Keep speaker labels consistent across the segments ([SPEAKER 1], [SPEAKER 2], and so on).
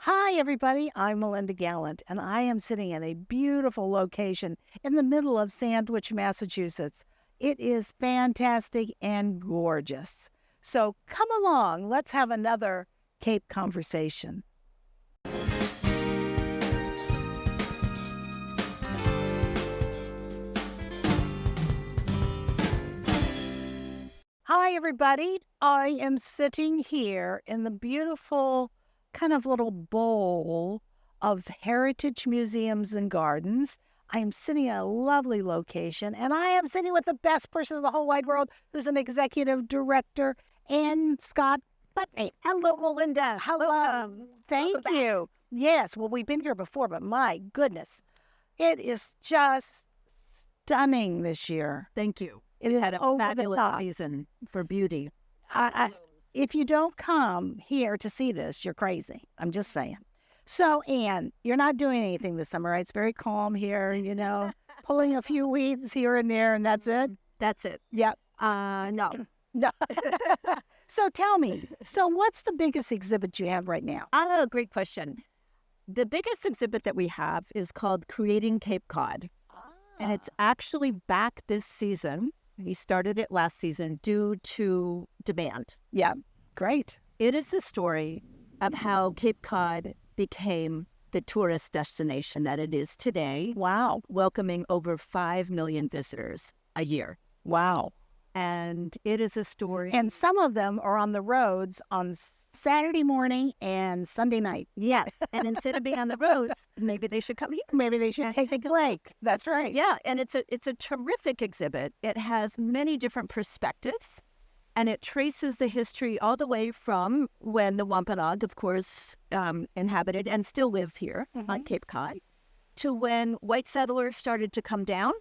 [SPEAKER 1] Hi, everybody. I'm Melinda Gallant, and I am sitting in a beautiful location in the middle of Sandwich, Massachusetts. It is fantastic and gorgeous. So come along. Let's have another Cape conversation. Hi, everybody. I am sitting here in the beautiful kind of little bowl of heritage museums and gardens. I am sitting in a lovely location, and I am sitting with the best person in the whole wide world, who's an executive director, Anne Scott-Putney.
[SPEAKER 2] Hello, Melinda.
[SPEAKER 1] Hello. Thank you. Yes, well, we've been here before, but my goodness, it is just stunning this year.
[SPEAKER 2] Thank you.
[SPEAKER 1] It
[SPEAKER 2] We
[SPEAKER 1] is
[SPEAKER 2] had a
[SPEAKER 1] over the
[SPEAKER 2] fabulous
[SPEAKER 1] top.
[SPEAKER 2] season for beauty.
[SPEAKER 1] If you don't come here to see this, you're crazy. I'm just saying. So, Anne, you're not doing anything this summer, right? It's very calm here, pulling a few weeds here and there, and that's it?
[SPEAKER 2] That's it.
[SPEAKER 1] Yep.
[SPEAKER 2] No.
[SPEAKER 1] No. So tell me, what's the biggest exhibit you have right now?
[SPEAKER 2] Oh, great question. The biggest exhibit that we have is called Creating Cape Cod. And it's actually back this season. We started it last season due to demand.
[SPEAKER 1] Yeah, great.
[SPEAKER 2] It is the story of how Cape Cod became the tourist destination that it is today,
[SPEAKER 1] Wow.
[SPEAKER 2] welcoming over 5 million visitors a year.
[SPEAKER 1] Wow.
[SPEAKER 2] And it is a story.
[SPEAKER 1] And some of them are on the roads on Saturday morning and Sunday night.
[SPEAKER 2] Yes. And instead of being on the roads, maybe they should come here.
[SPEAKER 1] Maybe they should take a break. That's right.
[SPEAKER 2] Yeah. And it's a terrific exhibit. It has many different perspectives, and it traces the history all the way from when the Wampanoag, of course, inhabited and still live here on Cape Cod, to when white settlers started to come down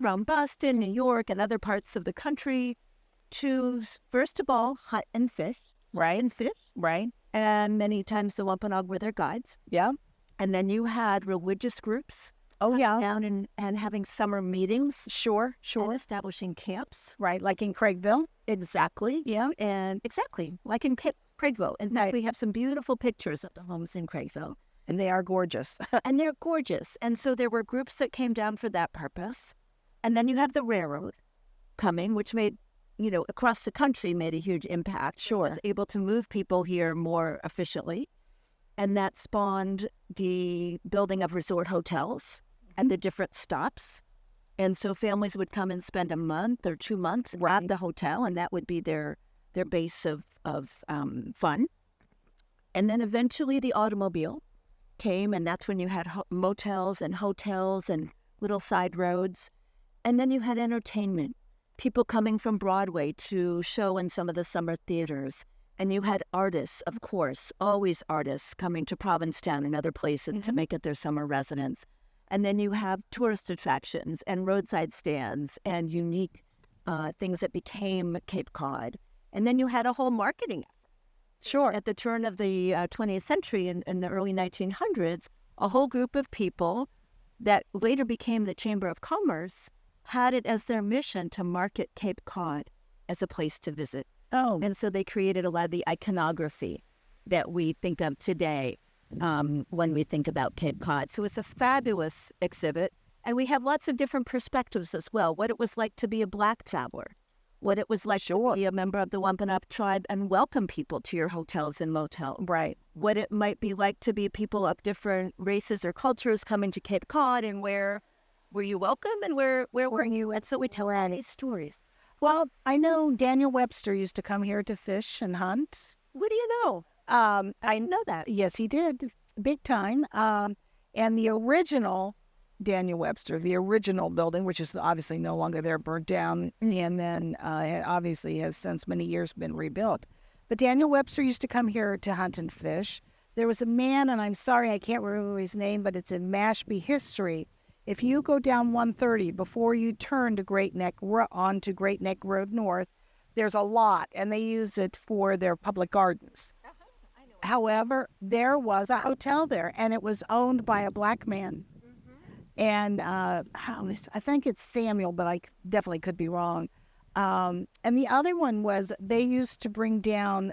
[SPEAKER 2] from Boston, New York, and other parts of the country to, first of all, hunt and fish.
[SPEAKER 1] Right.
[SPEAKER 2] And fish.
[SPEAKER 1] Right.
[SPEAKER 2] And many times the Wampanoag were their guides.
[SPEAKER 1] Yeah.
[SPEAKER 2] And then you had religious groups
[SPEAKER 1] Oh, yeah.
[SPEAKER 2] down and having summer meetings.
[SPEAKER 1] Sure.
[SPEAKER 2] And establishing camps.
[SPEAKER 1] Right. Like in Craigville.
[SPEAKER 2] Exactly.
[SPEAKER 1] Yeah.
[SPEAKER 2] And exactly, like in Craigville. In fact,
[SPEAKER 1] Right.
[SPEAKER 2] we have some beautiful pictures of the homes in Craigville.
[SPEAKER 1] And they are gorgeous.
[SPEAKER 2] And they're gorgeous. And so there were groups that came down for that purpose. And then you have the railroad coming, which made, across the country made a huge impact.
[SPEAKER 1] Sure.
[SPEAKER 2] It was able to move people here more efficiently. And that spawned the building of resort hotels at the different stops. And so families would come and spend a month or 2 months at the hotel, and that would be their base of fun. And then eventually the automobile came, and that's when you had motels and hotels and little side roads. And then you had entertainment, people coming from Broadway to show in some of the summer theaters. And you had artists, of course, always artists coming to Provincetown and other places to make it their summer residence. And then you have tourist attractions and roadside stands and unique things that became Cape Cod. And then you had a whole marketing effort.
[SPEAKER 1] Sure.
[SPEAKER 2] At the turn of the 20th century in the early 1900s, a whole group of people that later became the Chamber of Commerce had it as their mission to market Cape Cod as a place to visit.
[SPEAKER 1] Oh.
[SPEAKER 2] And so they created a lot of the iconography that we think of today when we think about Cape Cod. So it's a fabulous exhibit. And we have lots of different perspectives as well. What it was like to be a Black traveler, what it was like to be a member of the Wampanoag tribe and welcome people to your hotels and motels.
[SPEAKER 1] Right.
[SPEAKER 2] What it might be like to be people of different races or cultures coming to Cape Cod, and where were you welcome and where weren't you? And so we tell all these stories.
[SPEAKER 1] Well, I know Daniel Webster used to come here to fish and hunt.
[SPEAKER 2] What do you know?
[SPEAKER 1] I
[SPEAKER 2] didn't know that.
[SPEAKER 1] Yes, he did. Big time. And the original Daniel Webster, the original building, which is obviously no longer there, burnt down, and then obviously has since many years been rebuilt. But Daniel Webster used to come here to hunt and fish. There was a man, and I'm sorry I can't remember his name, but it's in Mashpee history. If you go down 130 before you turn to onto Great Neck Road North, there's a lot, and they use it for their public gardens. However, there was a hotel there, and it was owned by a Black man. And I think it's Samuel, but I definitely could be wrong. And the other one was they used to bring down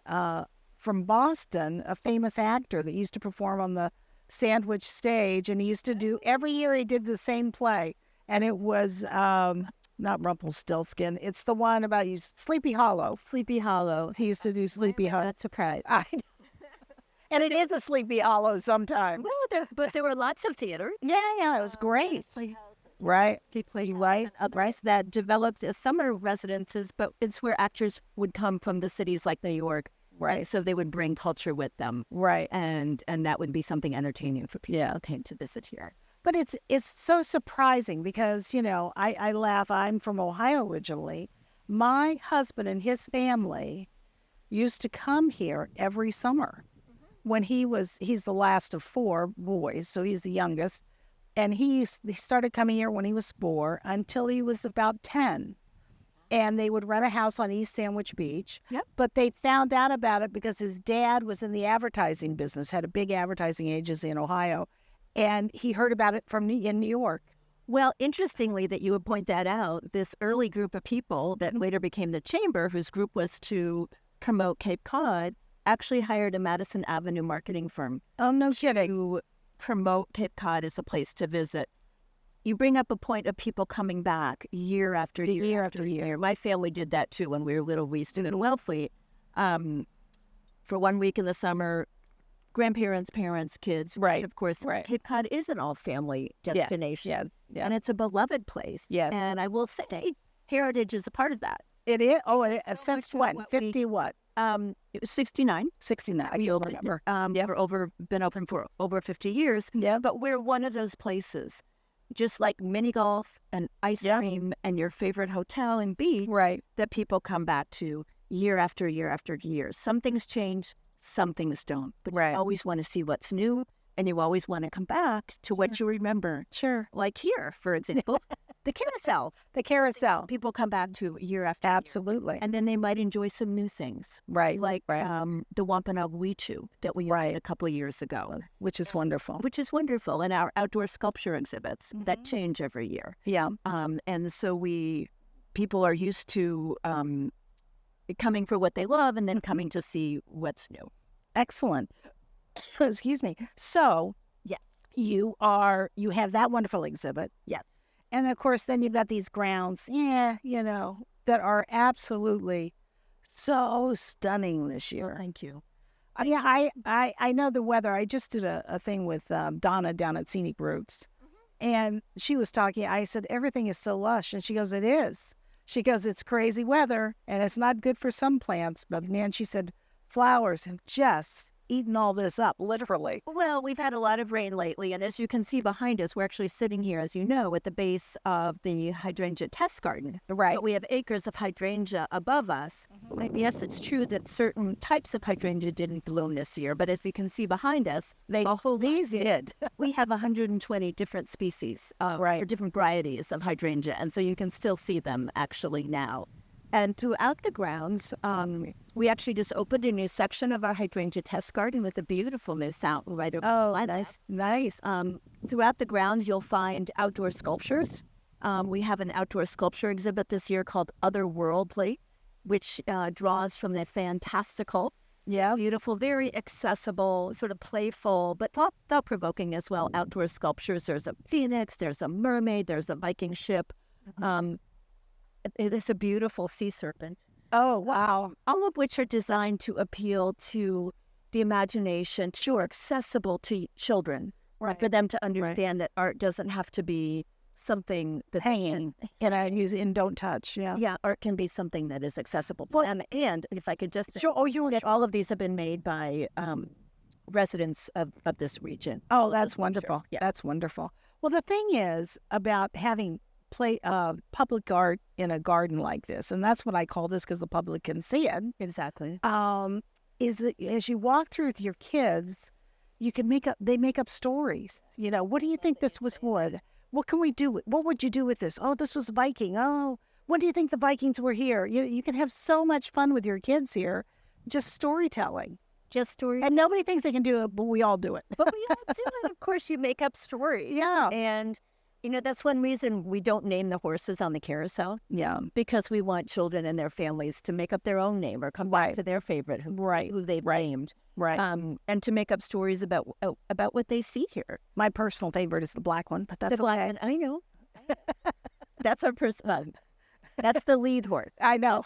[SPEAKER 1] from Boston, a famous actor that used to perform on the Sandwich stage, and he used to do every year. He did the same play, and it was not Rumpelstiltskin. It's the one about you, Sleepy Hollow.
[SPEAKER 2] Sleepy Hollow.
[SPEAKER 1] He used to do Sleepy Hollow.
[SPEAKER 2] That's surprise.
[SPEAKER 1] And it is a Sleepy Hollow sometimes.
[SPEAKER 2] Well, but there were lots of theaters.
[SPEAKER 1] Yeah, it was great.
[SPEAKER 2] Playhouse.
[SPEAKER 1] Right.
[SPEAKER 2] Right. Others that developed as summer residences, but it's where actors would come from the cities like New York.
[SPEAKER 1] Right.
[SPEAKER 2] And so they would bring culture with them.
[SPEAKER 1] Right.
[SPEAKER 2] And that would be something entertaining for people who came to visit here.
[SPEAKER 1] But it's so surprising because, I laugh. I'm from Ohio originally. My husband and his family used to come here every summer. When he's the last of 4 boys, so he's the youngest. And he started coming here when he was 4 until he was about 10. And they would rent a house on East Sandwich Beach.
[SPEAKER 2] Yep.
[SPEAKER 1] But they found out about it because his dad was in the advertising business, had a big advertising agency in Ohio. And he heard about it in New York.
[SPEAKER 2] Well, interestingly that you would point that out, this early group of people that later became the Chamber, whose group was to promote Cape Cod, actually hired a Madison Avenue marketing firm.
[SPEAKER 1] Oh, no kidding.
[SPEAKER 2] To promote Cape Cod as a place to visit. You bring up a point of people coming back year after year. My family did that too when we were little. We used to go to Wellfleet for 1 week in the summer. Grandparents, parents, kids.
[SPEAKER 1] Right.
[SPEAKER 2] Of course, Cape Cod is an all-family destination.
[SPEAKER 1] Yes.
[SPEAKER 2] And it's a beloved place.
[SPEAKER 1] Yes.
[SPEAKER 2] And I will say, heritage is a part of that.
[SPEAKER 1] It is? Oh, since
[SPEAKER 2] much
[SPEAKER 1] when?
[SPEAKER 2] what
[SPEAKER 1] 50 what?
[SPEAKER 2] It was 69.
[SPEAKER 1] 69. I
[SPEAKER 2] We
[SPEAKER 1] can't
[SPEAKER 2] opened.
[SPEAKER 1] remember.
[SPEAKER 2] Been open for over 50 years.
[SPEAKER 1] Yeah.
[SPEAKER 2] But we're one of those places, just like mini golf and ice cream and your favorite hotel and beach,
[SPEAKER 1] Right.
[SPEAKER 2] that people come back to year after year after year. Some things change, some things don't. But
[SPEAKER 1] Right.
[SPEAKER 2] you always want to see what's new, and you always want to come back to what you remember.
[SPEAKER 1] Sure.
[SPEAKER 2] Like here, for example, the carousel.
[SPEAKER 1] The carousel.
[SPEAKER 2] People come back to year after year.
[SPEAKER 1] Absolutely.
[SPEAKER 2] And then they might enjoy some new things.
[SPEAKER 1] Right.
[SPEAKER 2] Like
[SPEAKER 1] right.
[SPEAKER 2] the Wampanoag Weechu that we opened a couple of years ago.
[SPEAKER 1] Which is wonderful.
[SPEAKER 2] Which is wonderful. And our outdoor sculpture exhibits that change every year.
[SPEAKER 1] Yeah.
[SPEAKER 2] And so people are used to coming for what they love and then coming to see what's new.
[SPEAKER 1] Excellent. Excuse me. So
[SPEAKER 2] Yes.
[SPEAKER 1] you have that wonderful exhibit.
[SPEAKER 2] Yes.
[SPEAKER 1] And of course, then you've got these grounds, that are absolutely so stunning this year.
[SPEAKER 2] Thank you.
[SPEAKER 1] I know the weather. I just did a thing with Donna down at Scenic Roots, and she was talking. I said, everything is so lush. And she goes, it is. She goes, it's crazy weather, and it's not good for some plants. But man, she said, flowers have just eaten all this up, literally.
[SPEAKER 2] Well, we've had a lot of rain lately, and as you can see behind us, we're actually sitting here, as you know, at the base of the hydrangea test garden.
[SPEAKER 1] Right.
[SPEAKER 2] But we have acres of hydrangea above us. And yes, it's true that certain types of hydrangea didn't bloom this year, but as you can see behind us,
[SPEAKER 1] These did.
[SPEAKER 2] we have 120 different species, or different varieties of hydrangea, and so you can still see them actually now. And throughout the grounds, we actually just opened a new section of our hydrangea test garden with a beautiful new fountain right over the
[SPEAKER 1] nice, nice.
[SPEAKER 2] Throughout the grounds, you'll find outdoor sculptures. We have an outdoor sculpture exhibit this year called Otherworldly, which draws from the fantastical, beautiful, very accessible, sort of playful, but thought-provoking as well, outdoor sculptures. There's a phoenix, there's a mermaid, there's a Viking ship. There's a beautiful sea serpent.
[SPEAKER 1] Oh, wow.
[SPEAKER 2] All of which are designed to appeal to the imagination, are accessible to children, for them to understand that art doesn't have to be something that
[SPEAKER 1] hanging. And I use in don't touch.
[SPEAKER 2] Yeah, art can be something that is accessible to them. And if I could just say, that all of these have been made by residents of this region.
[SPEAKER 1] Oh, that's wonderful.
[SPEAKER 2] Yeah.
[SPEAKER 1] That's wonderful. Well, the thing is about having public art in a garden like this, and that's what I call this because the public can see it.
[SPEAKER 2] Exactly.
[SPEAKER 1] Is that as you walk through with your kids, you can they make up stories. What do you think this was for? What can we do? What would you do with this? Oh, this was Viking. Oh, when do you think the Vikings were here? You can have so much fun with your kids here, just storytelling. And nobody thinks they can do it, but we all do it.
[SPEAKER 2] But we all do it. Of course, you make up stories.
[SPEAKER 1] Yeah.
[SPEAKER 2] And That's one reason we don't name the horses on the carousel,
[SPEAKER 1] Yeah.
[SPEAKER 2] because we want children and their families to make up their own name or come back to their favorite who they've named.
[SPEAKER 1] Right.
[SPEAKER 2] And to make up stories about what they see here.
[SPEAKER 1] My personal favorite is the black one, but that's
[SPEAKER 2] The black
[SPEAKER 1] okay.
[SPEAKER 2] one, I know. That's our personal. That's the lead horse.
[SPEAKER 1] I know.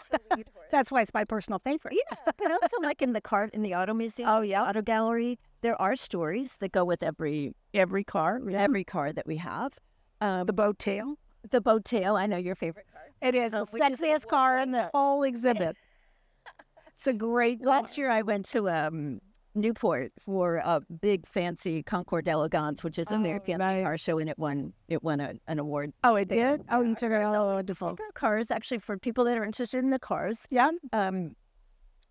[SPEAKER 1] That's why it's my personal favorite.
[SPEAKER 2] Yeah, but also like in the auto museum,
[SPEAKER 1] Oh, yeah.
[SPEAKER 2] auto gallery, there are stories that go with every
[SPEAKER 1] car. Yeah.
[SPEAKER 2] every car that we have.
[SPEAKER 1] The boat tail.
[SPEAKER 2] The boat tail, I know your favorite car.
[SPEAKER 1] It is the
[SPEAKER 2] which is
[SPEAKER 1] sexiest car in the whole exhibit. It's a great car.
[SPEAKER 2] Last year I went to Newport for a big fancy Concours d'Elegance, which is a very fancy car show, and it won an award.
[SPEAKER 1] Oh, it did? Oh, you took it all wonderful.
[SPEAKER 2] Favorite cars, actually, for people that are interested in the cars.
[SPEAKER 1] Yeah.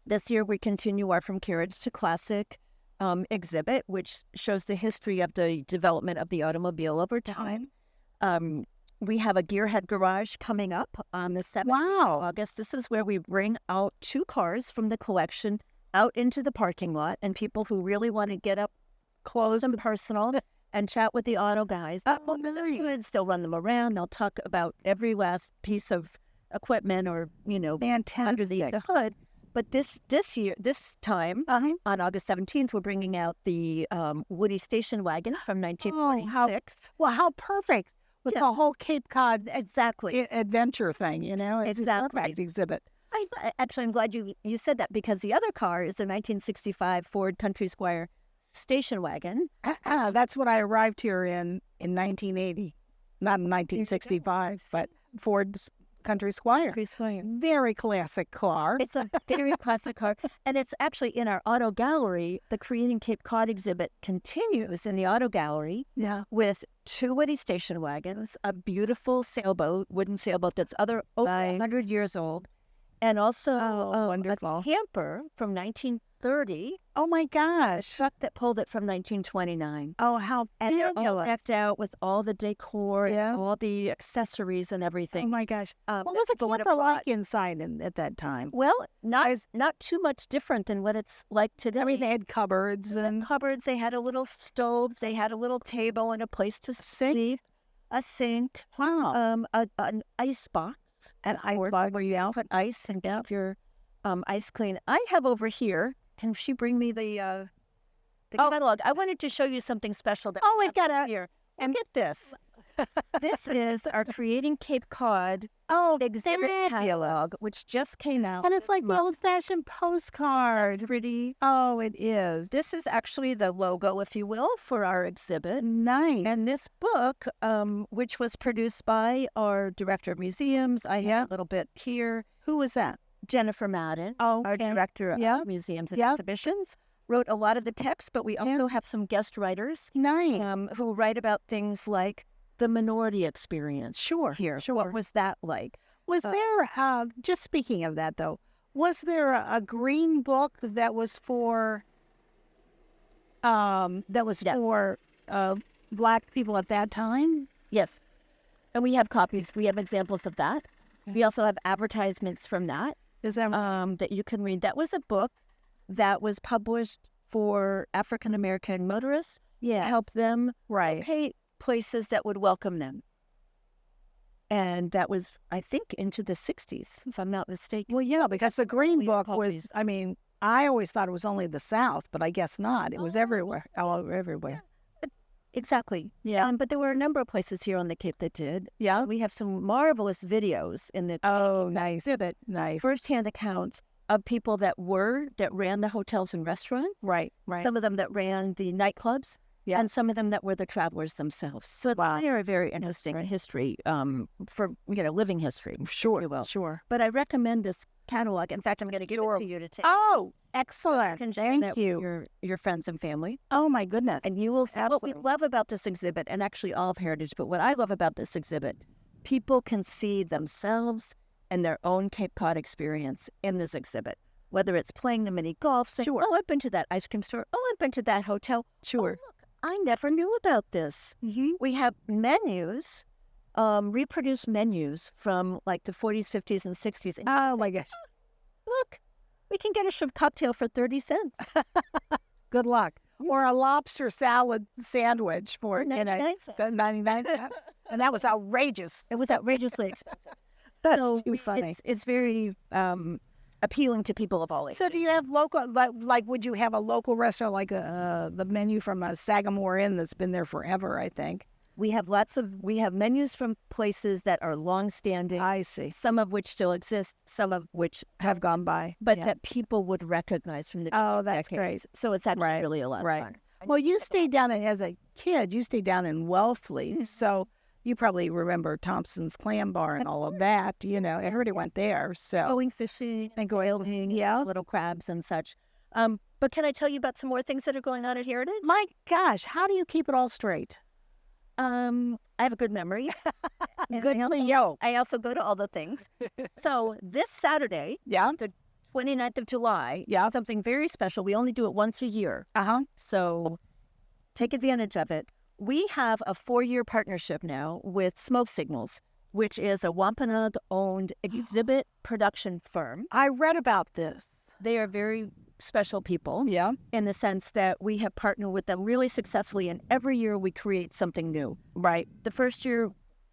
[SPEAKER 2] This year we continue our From Carriage to Classic exhibit, which shows the history of the development of the automobile over time. We have a Gearhead Garage coming up on the 7th of August. This is where we bring out 2 cars from the collection out into the parking lot, and people who really want to get up close and personal and chat with the auto guys. They'll still run them around. They'll talk about every last piece of equipment or, under the hood. But this time, on August 17th, we're bringing out the Woody station wagon from 1946.
[SPEAKER 1] How perfect with the whole Cape Cod adventure thing, It's a perfect exhibit.
[SPEAKER 2] I'm glad you said that, because the other car is the 1965 Ford Country Squire station wagon.
[SPEAKER 1] That's what I arrived here in 1980. Not in 1965, but Ford's Country Squire. Very classic car.
[SPEAKER 2] It's a very classic car. And it's actually in our auto gallery. The Creating Cape Cod exhibit continues in the auto gallery with 2 Woody station wagons, a beautiful sailboat, wooden sailboat that's over 100 years old, and also a camper from 1930.
[SPEAKER 1] Oh, my
[SPEAKER 2] A
[SPEAKER 1] gosh.
[SPEAKER 2] truck that pulled it from 1929.
[SPEAKER 1] Oh, how
[SPEAKER 2] And they're all
[SPEAKER 1] fabulous.
[SPEAKER 2] decked out with all the decor and all the accessories and
[SPEAKER 1] Oh,
[SPEAKER 2] everything.
[SPEAKER 1] my gosh. What
[SPEAKER 2] that
[SPEAKER 1] was the
[SPEAKER 2] people would have
[SPEAKER 1] camper
[SPEAKER 2] bought.
[SPEAKER 1] like inside at that time?
[SPEAKER 2] Well, not too much different than what it's like today.
[SPEAKER 1] I mean, they had cupboards and
[SPEAKER 2] Cupboards, they had a little stove, they had a little table and a place to sleep, a sink, an ice box.
[SPEAKER 1] an ice box where you
[SPEAKER 2] Put ice and keep your ice clean. I have over here, can she bring me the catalog? I wanted to show you something special.
[SPEAKER 1] we've got a
[SPEAKER 2] here. And get this. This is our Creating Cape Cod exhibit catalog, which just came out.
[SPEAKER 1] And it's like the old-fashioned postcard.
[SPEAKER 2] Pretty.
[SPEAKER 1] Oh, it is.
[SPEAKER 2] This is actually the logo, if you will, for our exhibit.
[SPEAKER 1] Nice.
[SPEAKER 2] And this book, which was produced by our director of museums, I have a little bit here.
[SPEAKER 1] Who was that?
[SPEAKER 2] Jennifer Madden,
[SPEAKER 1] Oh,
[SPEAKER 2] our director of museums and exhibitions, wrote a lot of the text, but we also have some guest writers
[SPEAKER 1] Nice.
[SPEAKER 2] who write about things like the minority experience.
[SPEAKER 1] Sure.
[SPEAKER 2] Here.
[SPEAKER 1] Sure.
[SPEAKER 2] What was that like?
[SPEAKER 1] Was there, just speaking of that, though, was there a green book that was for, for Black people at that time?
[SPEAKER 2] Yes. And we have copies. We have examples of that. We also have advertisements from that.
[SPEAKER 1] Is that
[SPEAKER 2] that you can read. That was a book that was published for African American motorists to help them locate places that would welcome them. And that was, I think, into the 60s, if I'm not mistaken.
[SPEAKER 1] Well, yeah, because the green book
[SPEAKER 2] copies.
[SPEAKER 1] was, I mean, I always thought it was only the South, but I guess not. It was everywhere, all over everywhere.
[SPEAKER 2] Exactly.
[SPEAKER 1] Yeah.
[SPEAKER 2] But there were a number of places here on the Cape that did.
[SPEAKER 1] Yeah.
[SPEAKER 2] We have some marvelous videos in the
[SPEAKER 1] Nice.
[SPEAKER 2] exhibit.
[SPEAKER 1] Nice.
[SPEAKER 2] Firsthand accounts of people that ran the hotels and restaurants.
[SPEAKER 1] Right.
[SPEAKER 2] Some of them that ran the nightclubs.
[SPEAKER 1] Yeah.
[SPEAKER 2] And some of them that were the travelers themselves. So it's very, very interesting history for, living history.
[SPEAKER 1] Sure.
[SPEAKER 2] If you will.
[SPEAKER 1] Sure.
[SPEAKER 2] But I recommend this catalog. In fact, I'm going to give it to you to take.
[SPEAKER 1] Oh, excellent.
[SPEAKER 2] Can share
[SPEAKER 1] Thank
[SPEAKER 2] that
[SPEAKER 1] you.
[SPEAKER 2] with your friends and family.
[SPEAKER 1] Oh, my goodness.
[SPEAKER 2] And you will see what we love about this exhibit, and actually all of Heritage, but what I love about this exhibit, people can see themselves and their own Cape Cod experience in this exhibit. Whether it's playing the mini golf, saying, oh, I've been to that ice cream store. Oh, I've been to that hotel.
[SPEAKER 1] Sure.
[SPEAKER 2] Oh, look, I never knew about this.
[SPEAKER 1] Mm-hmm.
[SPEAKER 2] We have menus, reproduced menus from like the 40s, 50s, and 60s. And
[SPEAKER 1] Oh, my gosh.
[SPEAKER 2] look, we can get a shrimp cocktail for 30 cents.
[SPEAKER 1] Good luck. Or a lobster salad sandwich for
[SPEAKER 2] 99 cents.
[SPEAKER 1] 99 cents. And that was outrageous.
[SPEAKER 2] It was outrageously expensive.
[SPEAKER 1] That's
[SPEAKER 2] So
[SPEAKER 1] too funny.
[SPEAKER 2] it's very appealing to people of all ages.
[SPEAKER 1] So do you have local, like would you have a local restaurant like the menu from a Sagamore Inn that's been there forever, I think?
[SPEAKER 2] We have menus from places that are long-standing,
[SPEAKER 1] I see.
[SPEAKER 2] some of which still exist, some of which
[SPEAKER 1] Have gone by.
[SPEAKER 2] but
[SPEAKER 1] Yeah.
[SPEAKER 2] that people would recognize from the
[SPEAKER 1] Oh,
[SPEAKER 2] different
[SPEAKER 1] that's
[SPEAKER 2] decades.
[SPEAKER 1] great.
[SPEAKER 2] So it's actually
[SPEAKER 1] Right,
[SPEAKER 2] really a lot
[SPEAKER 1] right.
[SPEAKER 2] of fun.
[SPEAKER 1] Well, you stayed down as a kid, you stayed down in Wellfleet, so you probably remember Thompson's Clam Bar and all of that, everybody went there, so.
[SPEAKER 2] Going fishing and sailing,
[SPEAKER 1] yeah.
[SPEAKER 2] little crabs and such. But can I tell you about some more things that are going on at Heritage?
[SPEAKER 1] My gosh, how do you keep it all straight?
[SPEAKER 2] I have a good memory. And
[SPEAKER 1] Good for you.
[SPEAKER 2] I also go to all the things. So this Saturday,
[SPEAKER 1] Yeah,
[SPEAKER 2] 29th of July,
[SPEAKER 1] Yeah.
[SPEAKER 2] something very special. We only do it once a year.
[SPEAKER 1] uh-huh.
[SPEAKER 2] So take advantage of it. We have a 4-year partnership now with Smoke Signals, which is a Wampanoag-owned exhibit production firm.
[SPEAKER 1] I read about this.
[SPEAKER 2] They are very special people
[SPEAKER 1] Yeah,
[SPEAKER 2] in the sense that we have partnered with them really successfully, and every year we create something new.
[SPEAKER 1] right.
[SPEAKER 2] The first year,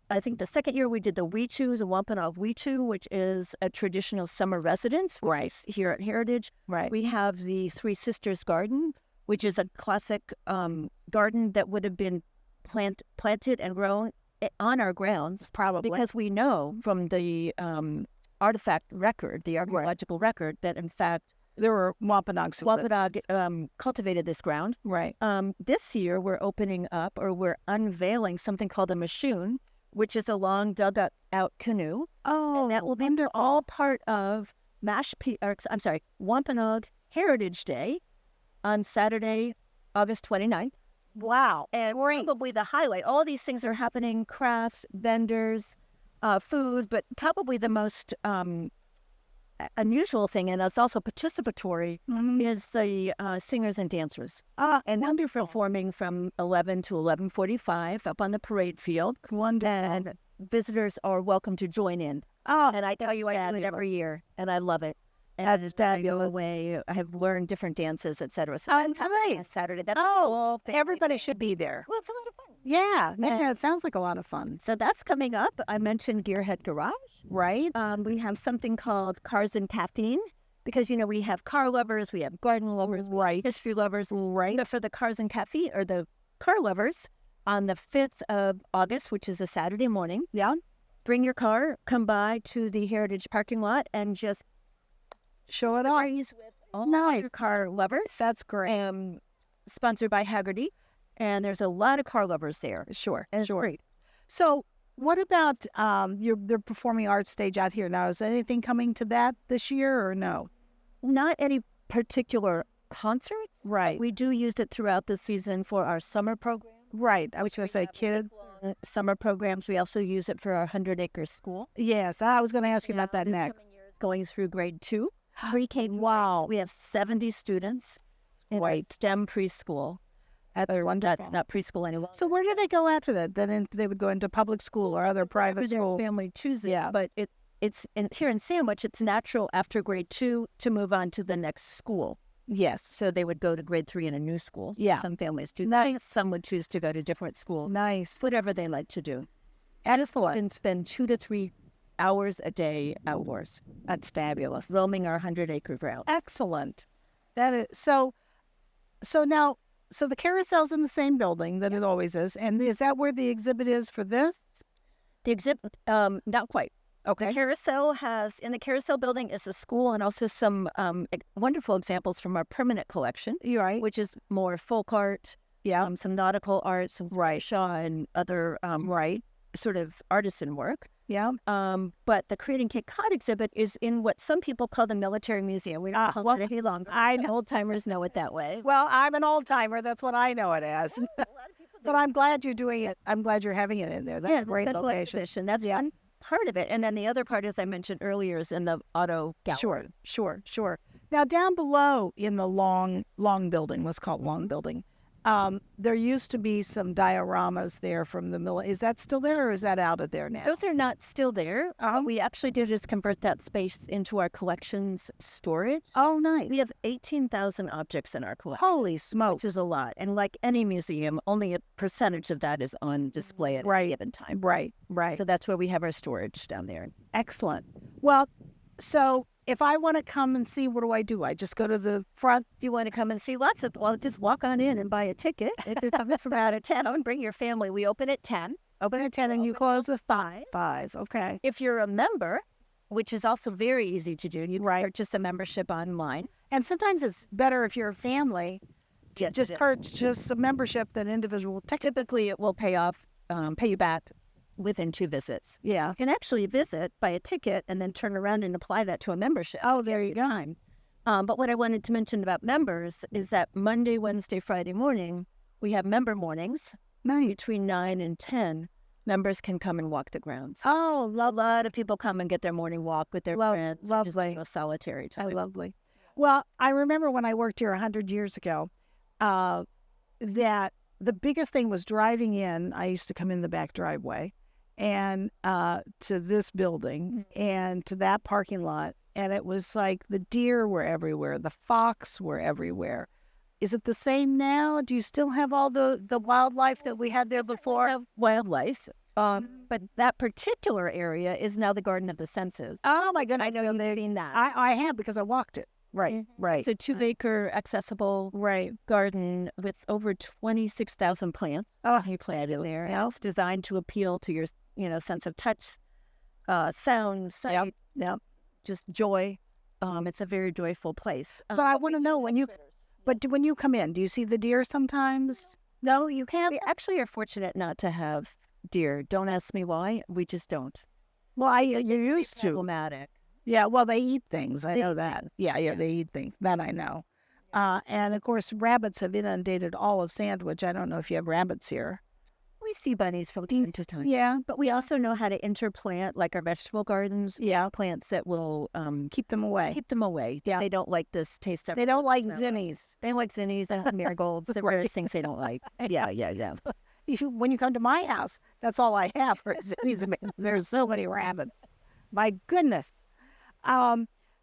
[SPEAKER 2] I think the second year we did the Weechu, the Wampanoag Weechu, which is a traditional summer residence
[SPEAKER 1] Right.
[SPEAKER 2] here at Heritage.
[SPEAKER 1] Right.
[SPEAKER 2] We have the Three Sisters Garden, which is a classic garden that would have been planted and grown on our grounds
[SPEAKER 1] Probably.
[SPEAKER 2] because we know from the artifact record, the archaeological record, that in fact
[SPEAKER 1] there were Wampanoags.
[SPEAKER 2] Wampanoag cultivated this ground.
[SPEAKER 1] Right.
[SPEAKER 2] This year we're opening up, or we're unveiling something called a mashoon, which is a long dug-out canoe.
[SPEAKER 1] Oh,
[SPEAKER 2] And that will be all part of Wampanoag Heritage Day on Saturday, August 29th.
[SPEAKER 1] wow.
[SPEAKER 2] And
[SPEAKER 1] Great.
[SPEAKER 2] probably the highlight, all these things are happening, crafts, vendors, food, but probably the most unusual thing, and it's also participatory,
[SPEAKER 1] Mhm.
[SPEAKER 2] is the singers and dancers.
[SPEAKER 1] Ah,
[SPEAKER 2] And they'll be
[SPEAKER 1] wonderful.
[SPEAKER 2] performing from 11 to 11:45 up on the parade field.
[SPEAKER 1] Wonderful.
[SPEAKER 2] And visitors are welcome to join in.
[SPEAKER 1] Oh,
[SPEAKER 2] And I tell you, I do it
[SPEAKER 1] fabulous.
[SPEAKER 2] every year, and I love it. And
[SPEAKER 1] That is
[SPEAKER 2] I go
[SPEAKER 1] fabulous.
[SPEAKER 2] away. I have learned different dances, etc. So
[SPEAKER 1] Oh,
[SPEAKER 2] that's happening on
[SPEAKER 1] nice.
[SPEAKER 2] Saturday. That's
[SPEAKER 1] Oh,
[SPEAKER 2] all family
[SPEAKER 1] everybody
[SPEAKER 2] thing.
[SPEAKER 1] should be there.
[SPEAKER 2] Well, it's a lot of fun.
[SPEAKER 1] Yeah,
[SPEAKER 2] Yeah.
[SPEAKER 1] yeah, it sounds like a lot of fun.
[SPEAKER 2] So that's coming up. I mentioned Gearhead Garage.
[SPEAKER 1] Right?
[SPEAKER 2] We have something called Cars and Caffeine because, we have car lovers, we have garden lovers,
[SPEAKER 1] Right.
[SPEAKER 2] history lovers.
[SPEAKER 1] Right.
[SPEAKER 2] So for the Cars and Caffeine, or the car lovers, on the 5th of August, which is a Saturday morning,
[SPEAKER 1] Yeah.
[SPEAKER 2] bring your car, come by to the Heritage parking lot, and just
[SPEAKER 1] Show it off.
[SPEAKER 2] parties with all
[SPEAKER 1] Nice.
[SPEAKER 2] your car lovers.
[SPEAKER 1] That's great.
[SPEAKER 2] Sponsored by Haggerty. And there's a lot of car lovers there.
[SPEAKER 1] Sure.
[SPEAKER 2] And it's
[SPEAKER 1] Sure.
[SPEAKER 2] great.
[SPEAKER 1] So, what about the performing arts stage out here now? Is anything coming to that this year or no?
[SPEAKER 2] Not any particular concerts.
[SPEAKER 1] Right.
[SPEAKER 2] We do use it throughout the season for our summer program.
[SPEAKER 1] Right. I was going to say kids.
[SPEAKER 2] Summer programs. We also use it for our 100-acre school.
[SPEAKER 1] Yes, I was going to ask you about that
[SPEAKER 2] This
[SPEAKER 1] next.
[SPEAKER 2] coming year is going through grade 2. Pre-K.
[SPEAKER 1] Wow.
[SPEAKER 2] We have 70 students in our
[SPEAKER 1] Great.
[SPEAKER 2] STEM preschool.
[SPEAKER 1] That's wonderful.
[SPEAKER 2] That's not preschool anymore.
[SPEAKER 1] So where do they go after that? Then they would go into public school or other private
[SPEAKER 2] Whatever their
[SPEAKER 1] school.
[SPEAKER 2] family chooses.
[SPEAKER 1] Yeah.
[SPEAKER 2] But here in Sandwich, it's natural after grade 2 to move on to the next school.
[SPEAKER 1] Yes.
[SPEAKER 2] So they would go to grade 3 in a new school.
[SPEAKER 1] Yeah.
[SPEAKER 2] Some families do.
[SPEAKER 1] Nice.
[SPEAKER 2] Some would choose to go to different schools.
[SPEAKER 1] Nice.
[SPEAKER 2] Whatever they like to do.
[SPEAKER 1] Excellent.
[SPEAKER 2] And spend 2 to 3 hours a day outdoors,
[SPEAKER 1] That's fabulous.
[SPEAKER 2] roaming our 100-acre ground.
[SPEAKER 1] Excellent. That is so now the carousel's in the same building that it always is. And is that where the exhibit is for this?
[SPEAKER 2] The exhibit, not quite.
[SPEAKER 1] Okay.
[SPEAKER 2] The carousel in the carousel building is a school and also some wonderful examples from our permanent collection,
[SPEAKER 1] You're right.
[SPEAKER 2] which is more folk art,
[SPEAKER 1] Yeah.
[SPEAKER 2] some nautical art, some
[SPEAKER 1] Right.
[SPEAKER 2] Shaw and other
[SPEAKER 1] Right.
[SPEAKER 2] sort of artisan work.
[SPEAKER 1] Yeah.
[SPEAKER 2] But the Creating Cape Cod exhibit is in what some people call the military museum. We don't call it any longer. Old timers know it that way.
[SPEAKER 1] Well, I'm an old timer. That's what I know it as.
[SPEAKER 2] A lot of people
[SPEAKER 1] But I'm glad you're doing it. I'm glad you're having it in there. That's
[SPEAKER 2] yeah,
[SPEAKER 1] a great
[SPEAKER 2] the special
[SPEAKER 1] location.
[SPEAKER 2] exhibition. That's
[SPEAKER 1] Yeah.
[SPEAKER 2] one part of it. And then the other part, as I mentioned earlier, is in the auto gallery.
[SPEAKER 1] Sure. Now down below in the long building, let's call it long building, There used to be some dioramas there from the mill. Is that still there or is that out of there now?
[SPEAKER 2] Those are not still there. What we actually did is convert that space into our collections storage.
[SPEAKER 1] Oh, nice.
[SPEAKER 2] We have 18,000 objects in our collection,
[SPEAKER 1] Holy smokes.
[SPEAKER 2] which is a lot. And like any museum, only a percentage of that is on display at any given time.
[SPEAKER 1] Right, right.
[SPEAKER 2] So that's where we have our storage down there.
[SPEAKER 1] Excellent. Well, so if I want to come and see, what do? I just go to the front?
[SPEAKER 2] If you want to come and see just walk on in and buy a ticket. If you're coming from out of town, bring your family. We open at 10.
[SPEAKER 1] Open at 10 and you close at
[SPEAKER 2] 5.
[SPEAKER 1] 5. Okay.
[SPEAKER 2] If you're a member, which is also very easy to do, you purchase a membership online.
[SPEAKER 1] And sometimes it's better if you're a family to just purchase a membership than individual tickets.
[SPEAKER 2] Typically, it will pay you back within 2 visits.
[SPEAKER 1] Yeah.
[SPEAKER 2] You can actually visit, buy a ticket, and then turn around and apply that to a membership.
[SPEAKER 1] Oh, there you go.
[SPEAKER 2] But what I wanted to mention about members is that Monday, Wednesday, Friday morning, we have member mornings.
[SPEAKER 1] Nice.
[SPEAKER 2] Between 9 and 10, members can come and walk the grounds.
[SPEAKER 1] Oh,
[SPEAKER 2] A lot of people come and get their morning walk with their friends.
[SPEAKER 1] Lovely.
[SPEAKER 2] Just a solitary time.
[SPEAKER 1] Lovely. Well, I remember when I worked here 100 years ago, that the biggest thing was driving in. I used to come in the back driveway and to this building and to that parking lot. And it was like the deer were everywhere. The fox were everywhere. Is it the same now? Do you still have all the wildlife that we had there before?
[SPEAKER 2] We have wildlife. But that particular area is now the Garden of the Senses.
[SPEAKER 1] Oh, my goodness.
[SPEAKER 2] I know you've seen that.
[SPEAKER 1] I have because I walked it. Right, right.
[SPEAKER 2] It's a 2-acre accessible garden with over 26,000 plants.
[SPEAKER 1] Oh,
[SPEAKER 2] He planted there.
[SPEAKER 1] Yeah.
[SPEAKER 2] It's designed to appeal to your, sense of touch, sound, sight, just joy. It's a very joyful place.
[SPEAKER 1] But I want to know when you come in, do you see the deer sometimes? No, you can't.
[SPEAKER 2] We actually are fortunate not to have deer. Don't ask me why. We just don't.
[SPEAKER 1] Well, you're used to.
[SPEAKER 2] Problematic.
[SPEAKER 1] Yeah, well, they eat things. I
[SPEAKER 2] They
[SPEAKER 1] know
[SPEAKER 2] eat
[SPEAKER 1] that.
[SPEAKER 2] things.
[SPEAKER 1] Yeah, they eat things. That I know. And of course, rabbits have inundated all of Sandwich. I don't know if you have rabbits here.
[SPEAKER 2] We see bunnies from time to time.
[SPEAKER 1] Yeah,
[SPEAKER 2] But we also know how to interplant, like our vegetable gardens, plants that will
[SPEAKER 1] keep them away.
[SPEAKER 2] keep them away.
[SPEAKER 1] Yeah.
[SPEAKER 2] They don't like this taste of
[SPEAKER 1] They don't like
[SPEAKER 2] smell.
[SPEAKER 1] zinnies.
[SPEAKER 2] They don't like zinnies and marigolds. The various things they don't like. Yeah.
[SPEAKER 1] When you come to my house, that's all I have for zinnies. There's so many rabbits. My goodness.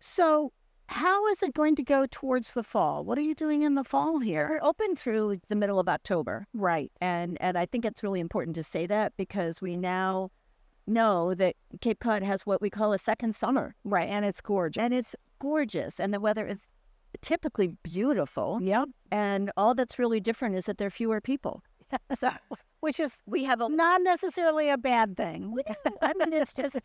[SPEAKER 1] So how is it going to go towards the fall? What are you doing in the fall here?
[SPEAKER 2] We're open through the middle of October.
[SPEAKER 1] Right.
[SPEAKER 2] And I think it's really important to say that because we now know that Cape Cod has what we call a second summer.
[SPEAKER 1] Right. And it's gorgeous.
[SPEAKER 2] And it's gorgeous. And the weather is typically beautiful.
[SPEAKER 1] Yep.
[SPEAKER 2] And all that's really different is that there are fewer people. So
[SPEAKER 1] Which is
[SPEAKER 2] we have
[SPEAKER 1] not necessarily a bad thing.
[SPEAKER 2] I mean, it's just,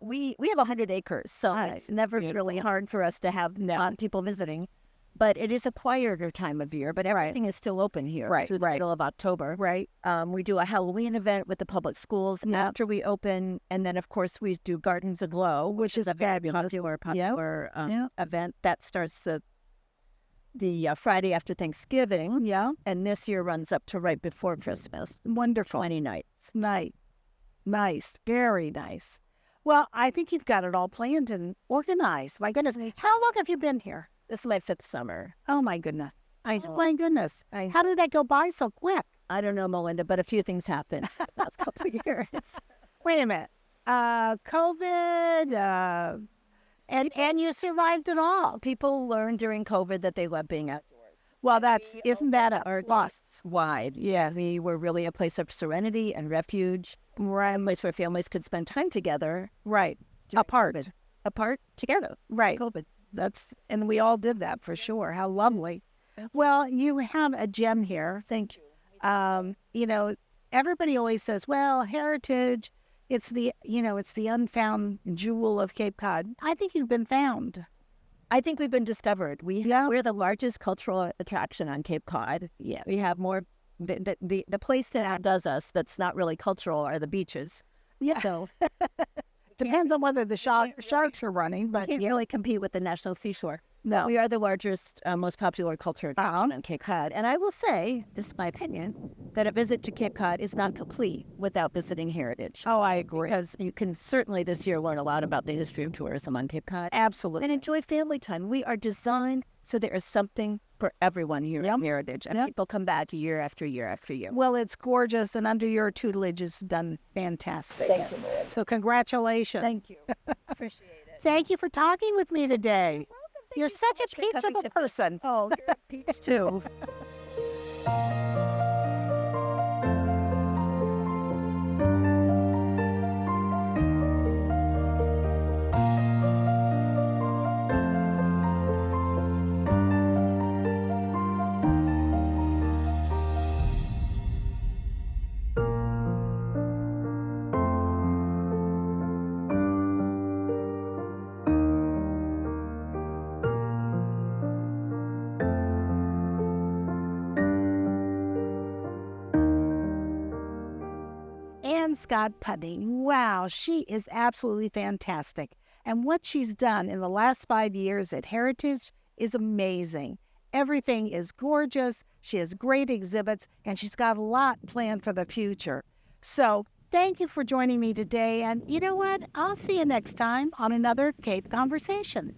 [SPEAKER 2] we have 100 acres, so it's never really hard for us to have people visiting. But it is a quieter time of year, but everything is still open here through the middle of October.
[SPEAKER 1] Right.
[SPEAKER 2] We do a Halloween event with the public schools after we open. And then, of course, we do Gardens Aglow, which is a very popular event. That starts the Friday after Thanksgiving.
[SPEAKER 1] Yeah.
[SPEAKER 2] And this year runs up to right before Christmas.
[SPEAKER 1] Wonderful.
[SPEAKER 2] 20 nights.
[SPEAKER 1] Nice. Very nice. Well, I think you've got it all planned and organized. My goodness. How long have you been here?
[SPEAKER 2] This is my 5th summer.
[SPEAKER 1] Oh, my goodness.
[SPEAKER 2] I know.
[SPEAKER 1] Oh, my goodness. How did that go by so quick?
[SPEAKER 2] I don't know, Melinda, but a few things happened the last couple of years.
[SPEAKER 1] Wait a minute. COVID, and you survived it all.
[SPEAKER 2] People learned during COVID that they love being outdoors.
[SPEAKER 1] Well, isn't that a plus?
[SPEAKER 2] Wide.
[SPEAKER 1] Yes.
[SPEAKER 2] We were really a place of serenity and refuge.
[SPEAKER 1] Right.
[SPEAKER 2] A place where families could spend time together.
[SPEAKER 1] Right.
[SPEAKER 2] Apart together.
[SPEAKER 1] Right.
[SPEAKER 2] COVID.
[SPEAKER 1] And we all did that for sure. How lovely. Well, you have a gem here.
[SPEAKER 2] Thank you.
[SPEAKER 1] Everybody always says, well, heritage, it's the unfound jewel of Cape Cod. I think you've been found.
[SPEAKER 2] I think we've been discovered. We're the largest cultural attraction on Cape Cod.
[SPEAKER 1] Yeah.
[SPEAKER 2] We have more, the place that outdoes us that's not really cultural are the beaches.
[SPEAKER 1] Yeah.
[SPEAKER 2] So
[SPEAKER 1] depends on whether the sharks are running, but
[SPEAKER 2] can't really compete with the National Seashore.
[SPEAKER 1] No.
[SPEAKER 2] We are the largest, most popular culture attraction on Cape Cod. And I will say, this is my opinion, that a visit to Cape Cod is not complete without visiting heritage.
[SPEAKER 1] Oh, I agree.
[SPEAKER 2] Because you can certainly this year learn a lot about the history of tourism on Cape Cod.
[SPEAKER 1] Absolutely.
[SPEAKER 2] And enjoy family time. We are designed so there is something for everyone here
[SPEAKER 1] Yep.
[SPEAKER 2] at Meritage. And
[SPEAKER 1] Yep.
[SPEAKER 2] people come back year after year after year.
[SPEAKER 1] Well, it's gorgeous, and under your tutelage, it's done fantastic.
[SPEAKER 2] Thank you, Melinda.
[SPEAKER 1] So congratulations.
[SPEAKER 2] Thank you. Appreciate it.
[SPEAKER 1] Thank you for talking with me today. You're such a peachable person.
[SPEAKER 2] Oh, you're a peach too.
[SPEAKER 1] Anne Scott-Putney, wow, she is absolutely fantastic. And what she's done in the last 5 years at Heritage is amazing. Everything is gorgeous. She has great exhibits, and she's got a lot planned for the future. So thank you for joining me today. And you know what? I'll see you next time on another Cape Conversation.